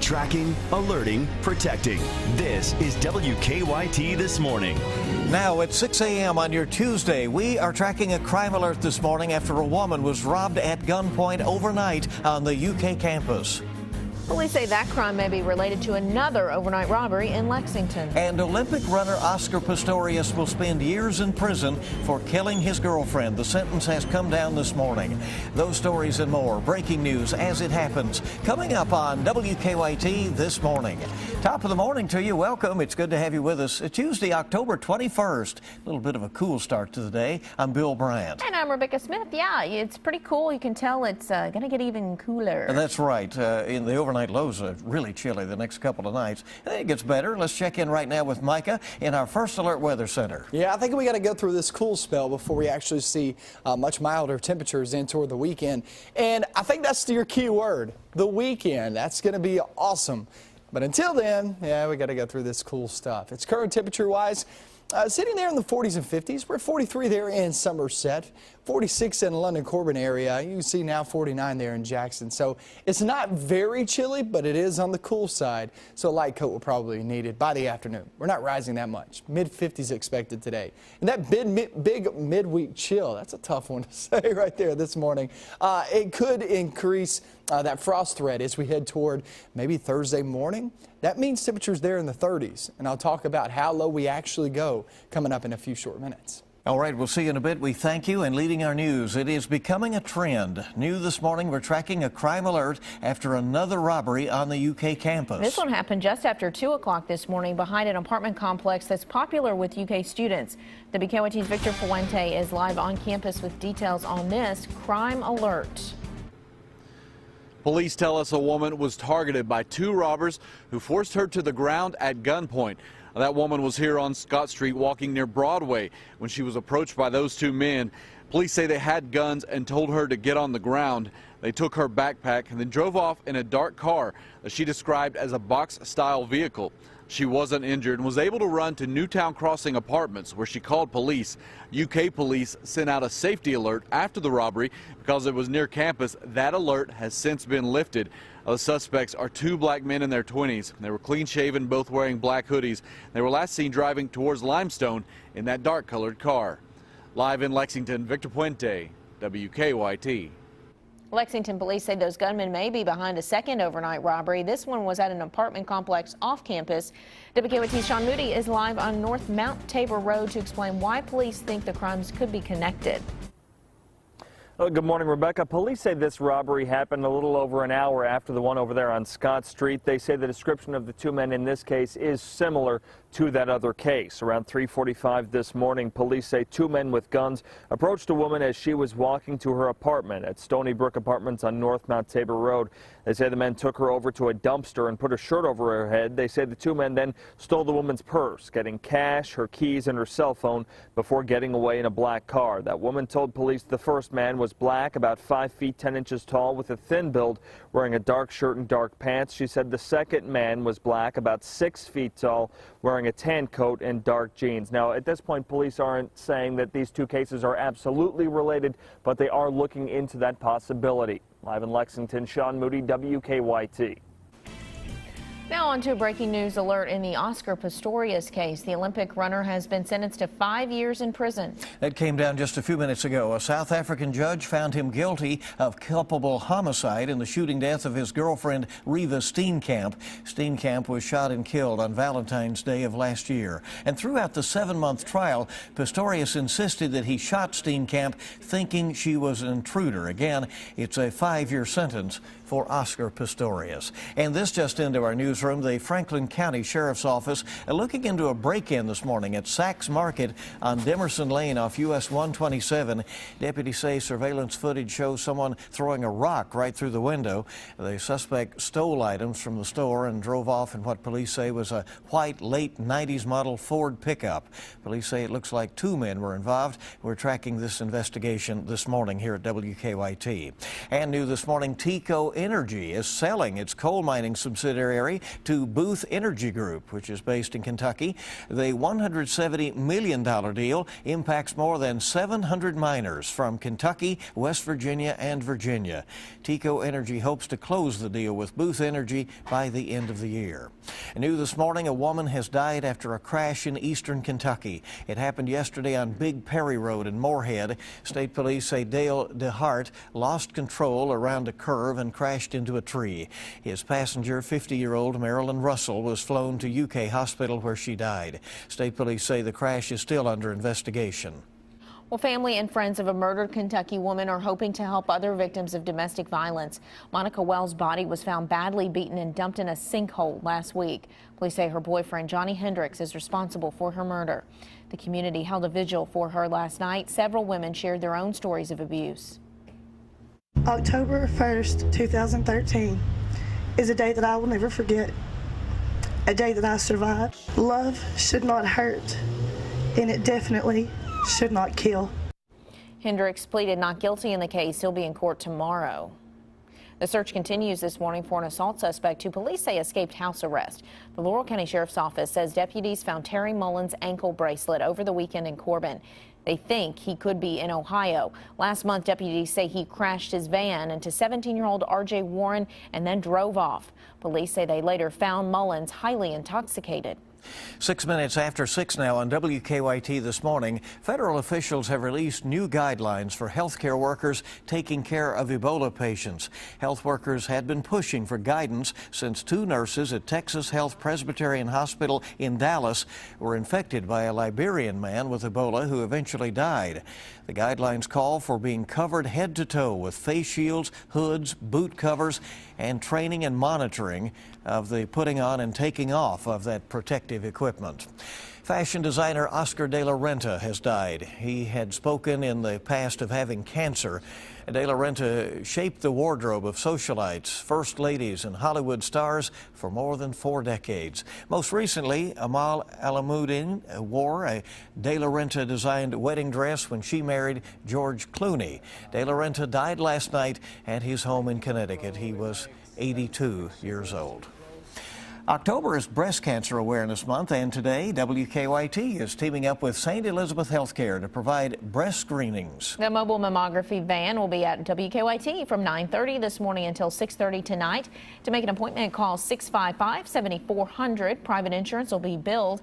Tracking, alerting, protecting. This is WKYT This Morning. Now at 6 a.m. on your Tuesday, we are tracking a crime alert this morning after a woman was robbed at gunpoint overnight on the UK campus. Police say that crime may be related to another overnight robbery in Lexington. And Olympic runner Oscar Pistorius will spend years in prison for killing his girlfriend. The sentence has come down this morning. Those stories and more, breaking news as it happens, coming up on WKYT This Morning. Top of the morning to you. Welcome. It's good to have you with us. It's Tuesday, October 21st. A little bit of a cool start to the day. I'm Bill Bryant. And I'm Rebecca Smith. Yeah, it's pretty cool. You can tell it's going to get even cooler. That's right. In the overnight lows are really chilly the next couple of nights. I think it gets better. Let's check in right now with Micah in our First Alert Weather Center. Yeah, I think we got to go through this cool spell before we actually see much milder temperatures in toward the weekend. And I think that's your key word, the weekend. That's going to be awesome. But until then, yeah, we got to go through this cool stuff. It's current temperature-wise. Sitting there in the 40s and 50s. We're at 43 there in Somerset, 46 in the London Corbin area. You can see now 49 there in Jackson. So it's not very chilly, but it is on the cool side. So a light coat will probably be needed by the afternoon. We're not rising that much. Mid-50s expected today. And that big midweek chill, that's a tough one to say right there this morning. It could increase that frost threat as we head toward maybe Thursday morning. That means temperatures there in the 30s. And I'll talk about how low we actually go coming up in a few short minutes. All right, we'll see you in a bit. We thank you. And leading our news, it is becoming a trend. New this morning, we're tracking a crime alert after another robbery on the UK campus. This one happened just after 2 o'clock this morning behind an apartment complex that's popular with UK students. WKYT's Victor Fuente is live on campus with details on this crime alert. Police tell us a woman was targeted by two robbers who forced her to the ground at gunpoint. That woman was here on Scott Street walking near Broadway when she was approached by those two men. Police say they had guns and told her to get on the ground. They took her backpack and then drove off in a dark car that she described as a box-style vehicle. She wasn't injured and was able to run to Newtown Crossing Apartments, where she called police. UK police sent out a safety alert after the robbery because it was near campus. That alert has since been lifted. The suspects are two black men in their 20s. They were clean-shaven, both wearing black hoodies. They were last seen driving towards Limestone in that dark-colored car. Live in Lexington, Victor Puente, WKYT. Lexington police say those gunmen may be behind a second overnight robbery. This one was at an apartment complex off campus. WKYT's Sean Moody is live on North Mount Tabor Road to explain why police think the crimes could be connected. Well, good morning, Rebecca. Police say this robbery happened a little over an hour after the one over there on Scott Street. They say the description of the two men in this case is similar to that other case. Around 3:45 this morning, police say two men with guns approached a woman as she was walking to her apartment at Stony Brook Apartments on North Mount Tabor Road. They say the men took her over to a dumpster and put a shirt over her head. They say the two men then stole the woman's purse, getting cash, her keys, and her cell phone before getting away in a black car. That woman told police the first man was black, about 5 feet 10 inches tall, with a thin build, wearing a dark shirt and dark pants. She said the second man was black, about 6 feet tall, wearing a tan coat and dark jeans. Now, at this point, police aren't saying that these two cases are absolutely related, but they are looking into that possibility. Live in Lexington, Sean Moody, WKYT. Now on to a breaking news alert in the Oscar Pistorius case. The Olympic runner has been sentenced to 5 years in prison. That came down just a few minutes ago. A South African judge found him guilty of culpable homicide in the shooting death of his girlfriend, Reva Steenkamp. Steenkamp was shot and killed on Valentine's Day of last year. And throughout the 7-month trial, Pistorius insisted that he shot Steenkamp thinking she was an intruder. Again, it's a 5-year sentence for Oscar Pistorius. And this just into our newsroom, the Franklin County Sheriff's Office looking into a break-in this morning at Sachs Market on Demerson Lane off US 127. Deputies say surveillance footage shows someone throwing a rock right through the window. The suspect stole items from the store and drove off in what police say was a white late 90s model Ford pickup. Police say it looks like two men were involved. We're tracking this investigation this morning here at WKYT. And new this morning, TECO Energy is selling its coal mining subsidiary to Booth Energy Group, which is based in Kentucky. The $170 million deal impacts more than 700 miners from Kentucky, West Virginia, and Virginia. TECO Energy hopes to close the deal with Booth Energy by the end of the year. New this morning, a woman has died after a crash in eastern Kentucky. It happened yesterday on Big Perry Road in Moorhead. State police say Dale DeHart lost control around a curve and crashed into a tree. His passenger, 50-year-old Marilyn Russell, was flown to UK Hospital where she died. State police say the crash is still under investigation. Well, family and friends of a murdered Kentucky woman are hoping to help other victims of domestic violence. Monica Wells' body was found badly beaten and dumped in a sinkhole last week. Police say her boyfriend, Johnny Hendricks, is responsible for her murder. The community held a vigil for her last night. Several women shared their own stories of abuse. October 1st, 2013 is a day that I will never forget, a day that I survived. Love should not hurt, and it definitely should not kill. Hendricks pleaded not guilty in the case. He'll be in court tomorrow. The search continues this morning for an assault suspect who police say escaped house arrest. The Laurel County Sheriff's Office says deputies found Terry Mullins' ankle bracelet over the weekend in Corbin. They think he could be in Ohio. Last month, deputies say he crashed his van into 17-year-old R.J. Warren and then drove off. Police say they later found Mullins highly intoxicated. 6 minutes after 6 now on WKYT this morning, federal officials have released new guidelines for healthcare workers taking care of Ebola patients. Health workers had been pushing for guidance since 2 nurses at Texas Health Presbyterian Hospital in Dallas were infected by a Liberian man with Ebola who eventually died. The guidelines call for being covered head to toe with face shields, hoods, boot covers, and training and monitoring of the putting on and taking off of that protective equipment. Fashion designer Oscar de la Renta has died. He had spoken in the past of having cancer. De la Renta shaped the wardrobe of socialites, first ladies, and Hollywood stars for more than 4 decades. Most recently, Amal Alamuddin wore a De la Renta designed wedding dress when she married George Clooney. De la Renta died last night at his home in Connecticut. He was 82 years old. October is Breast Cancer Awareness Month, and today WKYT is teaming up with St. Elizabeth Healthcare to provide breast screenings. The mobile mammography van will be at WKYT from 9:30 this morning until 6:30 tonight. To make an appointment, call 655-7400. Private insurance will be billed.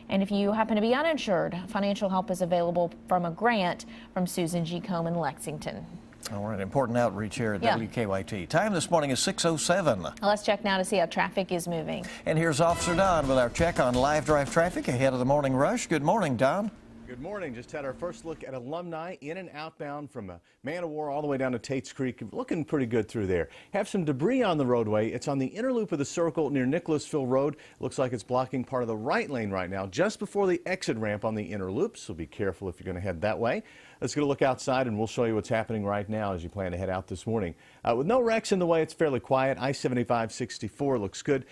And if you happen to be uninsured, financial help is available from a grant from Susan G. Combe in Lexington. All right, important outreach here at WKYT. Time this morning is 6:07. Let's check now to see how traffic is moving. And here's Officer Don with our check on live drive traffic ahead of the morning rush. Good morning, Don. Good morning. Just had our first look at alumni in and outbound from Man of War all the way down to Tate's Creek. Looking pretty good through there. Have some debris on the roadway. It's on the inner loop of the circle near Nicholasville Road. Looks like it's blocking part of the right lane right now, just before the exit ramp on the inner loop. So be careful if you're going to head that way. Let's get a look outside and we'll show you what's happening right now as you plan to head out this morning. With no wrecks in the way, it's fairly quiet. I-75-64 looks good.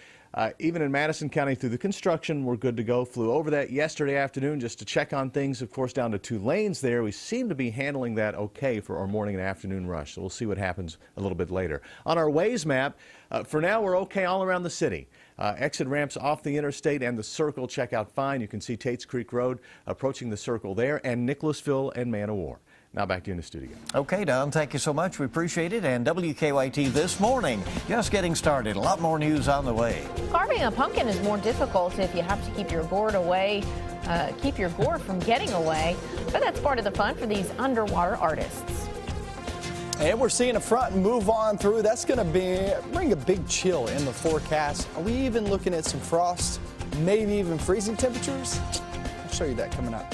Even in Madison County through the construction, we're good to go. Flew over that yesterday afternoon just to check on things. Of course, down to 2 lanes there. We seem to be handling that okay for our morning and afternoon rush. So we'll see what happens a little bit later. On our Waze map, for now, we're okay all around the city. Exit ramps off the interstate and the circle check out fine. You can see Tate's Creek Road approaching the circle there, and Nicholasville and Man of War. Now back to you in the studio. Okay, Don, thank you so much. We appreciate it. And WKYT this morning, just getting started. A lot more news on the way. Carving a pumpkin is more difficult if you have to keep your gourd away, keep your gourd from getting away. But that's part of the fun for these underwater artists. And we're seeing a front move on through. That's going to bring a big chill in the forecast. Are we even looking at some frost, maybe even freezing temperatures? I'll show you that coming up.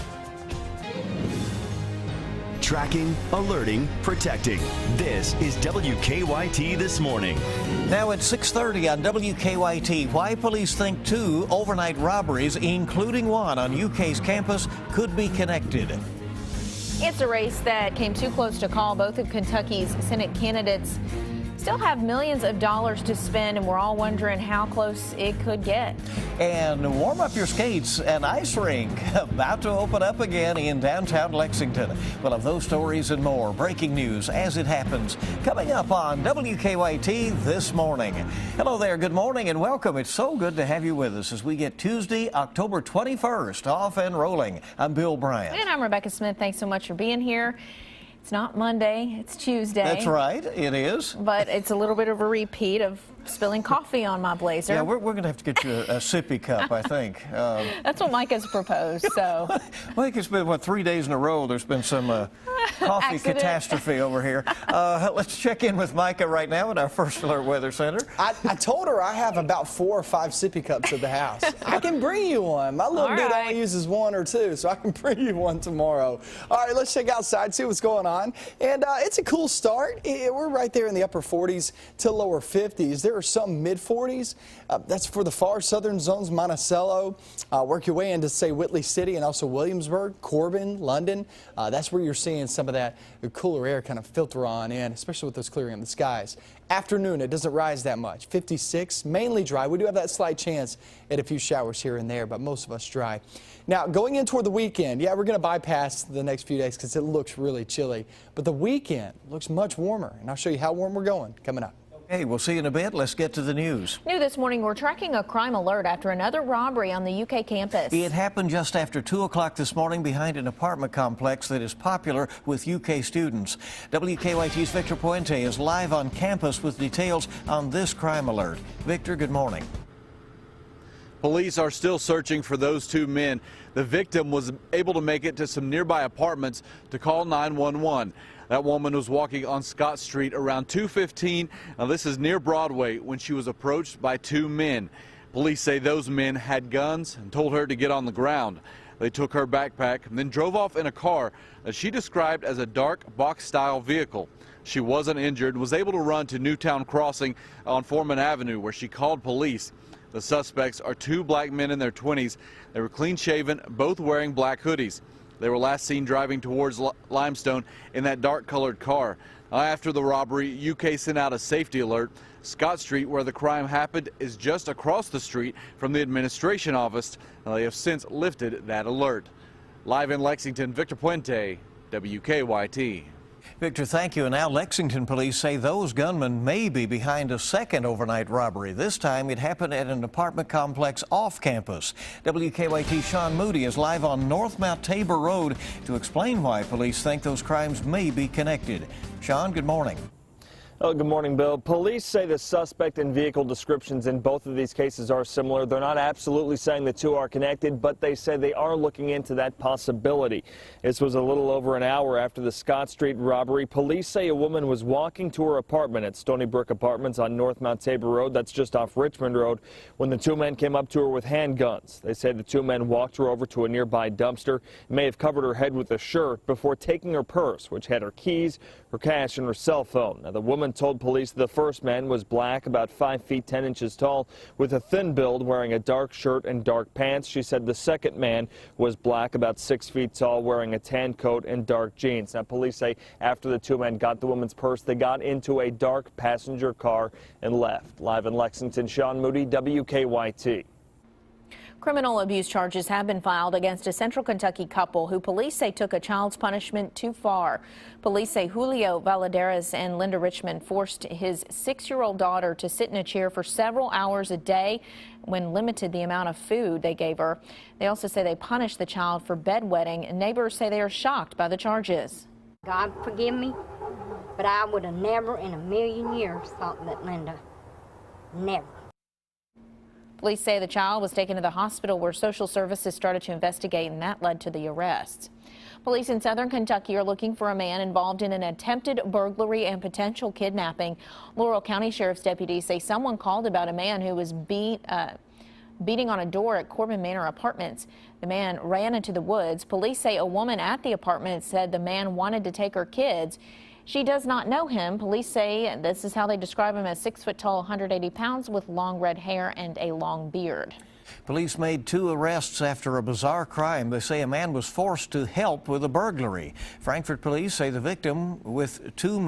Tracking, alerting, protecting. This is WKYT This Morning. Now at 6:30 on WKYT, why police think 2 overnight robberies, including one on UK's campus, could be connected. It's a race that came too close to call. Both of Kentucky's Senate candidates still have millions of dollars to spend, and we're all wondering how close it could get. And warm up your skates. An ice rink about to open up again in downtown Lexington. We'll have those stories and more. Breaking news as it happens. Coming up on WKYT this morning. Hello there. Good morning and welcome. It's so good to have you with us as we get Tuesday, October 21st off and rolling. I'm Bill Bryant. And I'm Rebecca Smith. Thanks so much for being here. It's not Monday, it's Tuesday. That's right, it is. But it's a little bit of a repeat of spilling coffee on my blazer. Yeah, we're going to have to get you a sippy cup, I think. That's what Mike has proposed, so. Mike, it's been, 3 days in a row there's been some coffee catastrophe over here. Let's check in with Micah right now at our First Alert Weather Center. I told her I have about 4 or 5 sippy cups at the house. I can bring you one. My little dude only uses 1 or 2, so I can bring you one tomorrow. All right, let's check outside, see what's going on. And it's a cool start. We're right there in the upper 40s to lower 50s. There are some mid 40s. That's for the far southern zones, Monticello. Work your way into, say, Whitley City and also Williamsburg, Corbin, London. That's where you're seeing some of that cooler air kind of filter on in, especially with those clearing of the skies. Afternoon, it doesn't rise that much. 56, mainly dry. We do have that slight chance at a few showers here and there, but most of us dry. Now, going in toward the weekend, yeah, we're going to bypass the next few days because it looks really chilly. But the weekend looks much warmer, and I'll show you how warm we're going coming up. Hey, we'll see you in a bit. Let's get to the news. New this morning, we're tracking a crime alert after another robbery on the UK campus. It happened just after 2 o'clock this morning behind an apartment complex that is popular with UK students. WKYT's Victor Puente is live on campus with details on this crime alert. Victor, good morning. Police are still searching for those 2 men. The victim was able to make it to some nearby apartments to call 911. That woman was walking on Scott Street around 2:15. Now, this is near Broadway when she was approached by 2 men. Police say those men had guns and told her to get on the ground. They took her backpack and then drove off in a car that she described as a dark box-style vehicle. She wasn't injured and was able to run to Newtown Crossing on Foreman Avenue, where she called police. The suspects are 2 black men in their 20s. They were clean-shaven, both wearing black hoodies. They were last seen driving towards Limestone in that dark-colored car. After the robbery, UK sent out a safety alert. Scott Street, where the crime happened, is just across the street from the administration office. They have since lifted that alert. Live in Lexington, Victor Puente, WKYT. Victor, thank you. And now Lexington police say those gunmen may be behind a second overnight robbery. This time it happened at an apartment complex off campus. WKYT's Sean Moody is live on North Mount Tabor Road to explain why police think those crimes may be connected. Sean, good morning. Oh, good morning, Bill. Police say the suspect and vehicle descriptions in both of these cases are similar. They're not absolutely saying the 2 are connected, but they say they are looking into that possibility. This was a little over an hour after the Scott Street robbery. Police say a woman was walking to her apartment at Stony Brook Apartments on North Mount Tabor Road, that's just off Richmond Road, when the 2 men came up to her with handguns. They say the 2 men walked her over to a nearby dumpster, may have covered her head with a shirt before taking her purse, which had her keys, her cash, and her cell phone. Now, the woman told police the first man was black, about 5 feet 10 inches tall, with a thin build, wearing a dark shirt and dark pants. She said the second man was black, about 6 feet tall, wearing a tan coat and dark jeans. Now, police say after the 2 men got the woman's purse, they got into a dark passenger car and left. Live in Lexington, Sean Moody, WKYT. Criminal abuse charges have been filed against a Central Kentucky couple who police say took a child's punishment too far. Police say Julio Valadares and Linda Richmond forced his 6-year-old daughter to sit in a chair for several hours a day when limited the amount of food they gave her. They also say they punished the child for bedwetting, and neighbors say they are shocked by the charges. God forgive me, but I would have never in a million years thought that Linda, never. Police say the child was taken to the hospital where social services started to investigate, and that led to the arrest. Police in southern Kentucky are looking for a man involved in an attempted burglary and potential kidnapping. Laurel County Sheriff's deputies say someone called about a man who was beating on a door at Corbin Manor Apartments. The man ran into the woods. Police say a woman at the apartment said the man wanted to take her kids. She does not know him. Police say this is how they describe him: as 6 foot tall, 180 pounds with long red hair and a long beard. Police made 2 arrests after a bizarre crime. They say a man was forced to help with a burglary. Frankfort police say the victim was with 2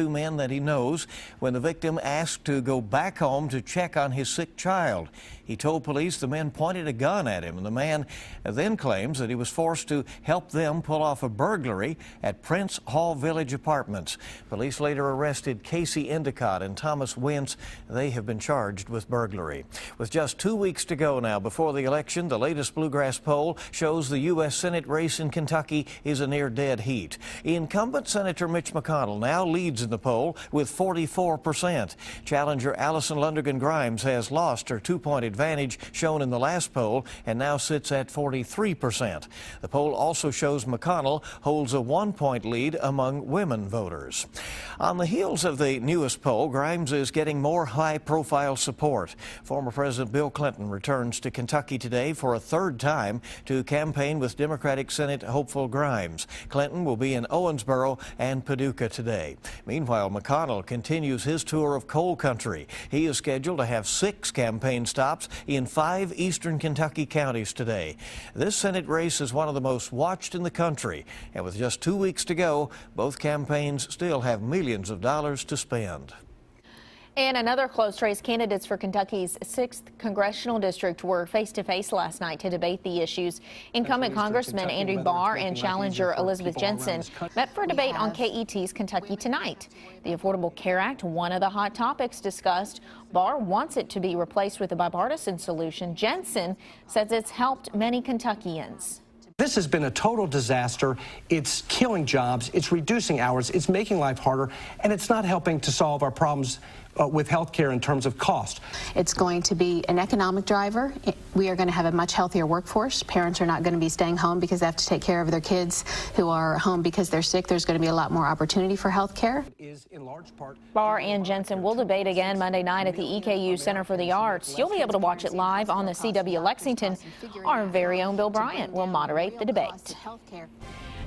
men that he knows when the victim asked to go back home to check on his sick child. He told police the men pointed a gun at him, and the man then claims that he was forced to help them pull off a burglary at Prince Hall Village Apartments. Police later arrested Casey Endicott and Thomas Wentz. They have been charged with burglary. With just 2 weeks to go now before the election, the latest Bluegrass poll shows the U.S. Senate race in Kentucky is a near dead heat. Incumbent Senator Mitch McConnell now leads in the poll with 44%. Challenger Allison Lundergan Grimes has lost her 2-point advantage shown in the last poll and now sits at 43%. The poll also shows McConnell holds a 1-point lead among women voters. On the heels of the newest poll, Grimes is getting more high-profile support. Former President Bill Clinton returns to Kentucky today for a 3rd time to campaign with Democratic Senate hopeful Grimes. Clinton will be in Owensboro and Paducah today. Meanwhile, McConnell continues his tour of coal country. He is scheduled to have 6 campaign stops in 5 eastern Kentucky counties today. This Senate race is one of the most watched in the country, and with just 2 weeks to go, both campaigns still have millions of dollars to spend. In another close race, candidates for Kentucky's 6th congressional district were face-to-face last night to debate the issues. Incumbent Congressman Andrew Barr and challenger Elizabeth Jensen met for a debate on KET's Kentucky Tonight. The Affordable Care Act, one of the hot topics discussed. Barr wants it to be replaced with a bipartisan solution. Jensen says it's helped many Kentuckians. This has been a total disaster. It's killing jobs, it's reducing hours, it's making life harder, and it's not helping to solve our problems with health care in terms of cost. It's going to be an economic driver. We are going to have a much healthier workforce. Parents are not going to be staying home because they have to take care of their kids who are home because they're sick. There's going to be a lot more opportunity for health care. Barr and Jensen will debate again Monday night at the EKU Center for the Arts. You'll be able to watch it live on the CW Lexington. Our very own Bill Bryant will moderate the debate.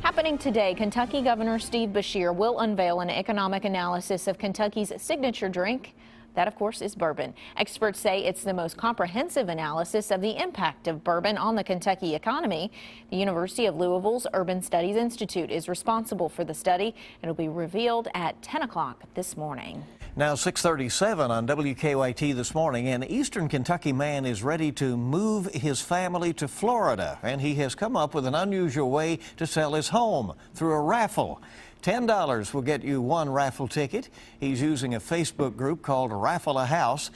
Happening today, Kentucky Governor Steve Beshear will unveil an economic analysis of Kentucky's signature drink. That, of course, is bourbon. Experts say it's the most comprehensive analysis of the impact of bourbon on the Kentucky economy. The University of Louisville's Urban Studies Institute is responsible for the study. It'll be revealed at 10 o'clock this morning. Now 6:37 on WKYT this morning. An eastern Kentucky man is ready to move his family to Florida, and he has come up with an unusual way to sell his home through a raffle. $10 will get you 1 raffle ticket. He's using a Facebook group called Raffle a House.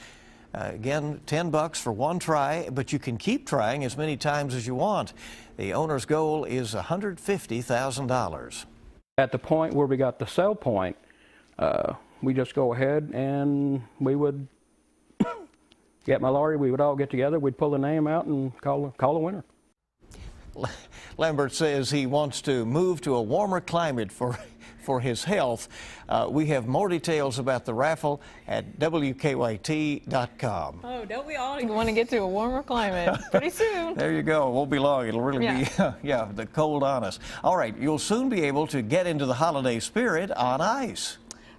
Again, $10 for 1 try, but you can keep trying as many times as you want. The owner's goal is $150,000. At the point where we got the sell point, we just go ahead and we would get my lawyer, we would all get together, we'd pull the name out and call a winner. Lambert says he wants to move to a warmer climate for his health. We have more details about the raffle at WKYT.com. Oh, don't we all want to get to a warmer climate pretty soon? There you go. It won't be long. It'll really be, the cold on us. All right, you'll soon be able to get into the holiday spirit on ice.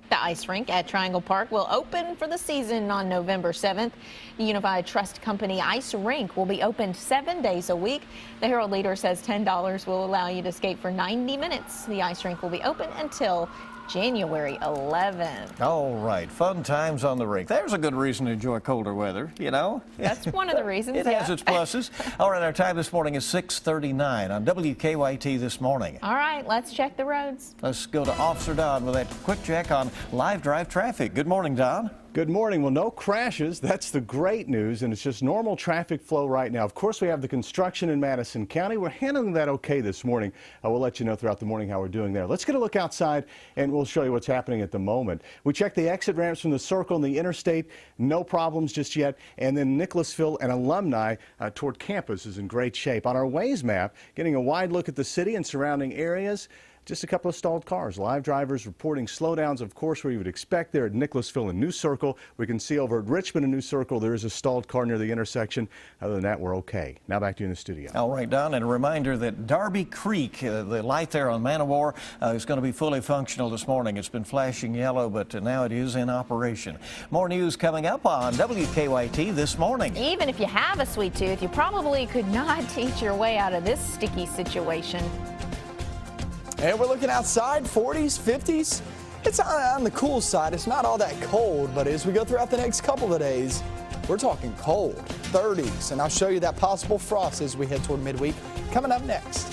The ice rink at Triangle Park will open for the season on November 7th. The Unified Trust Company Ice Rink will be open 7 days a week. The Herald Leader says $10 will allow you to skate for 90 minutes. The ice rink will be open until January 11th. All right, fun times on the rink. There's a good reason to enjoy colder weather, you know. That's one of the reasons. It has its pluses. All right, our time this morning is 6:39 on WKYT This Morning. All right, let's check the roads. Let's go to Officer Don with that quick check on live drive traffic. Good morning, Don. Good morning. Well, no crashes. That's the great news, and it's just normal traffic flow right now. Of course, we have the construction in Madison County. We're handling that okay this morning. We'll let you know throughout the morning how we're doing there. Let's get a look outside, and we'll show you what's happening at the moment. We checked the exit ramps from the Circle and the Interstate. No problems just yet. And then Nicholasville and Alumni toward campus is in great shape. On our Waze map, getting a wide look at the city and surrounding areas. just a couple of stalled cars. Live drivers reporting slowdowns, of course, where you would expect there at Nicholasville and New Circle. We can see over at Richmond and New Circle there is a stalled car near the intersection. Other than that, we're okay. Now back to you in the studio. All right, Don, and a reminder that Darby Creek, the light there on Man of War, is going to be fully functional this morning. It's been flashing yellow, but now it is in operation. More news coming up on WKYT this morning. Even if you have a sweet tooth, you probably could not eat your way out of this sticky situation. And we're looking outside, 40s, 50s. It's on the cool side. It's not all that cold, but as we go throughout the next couple of days, we're talking cold, 30s. And I'll show you that possible frost as we head toward midweek. Coming up next.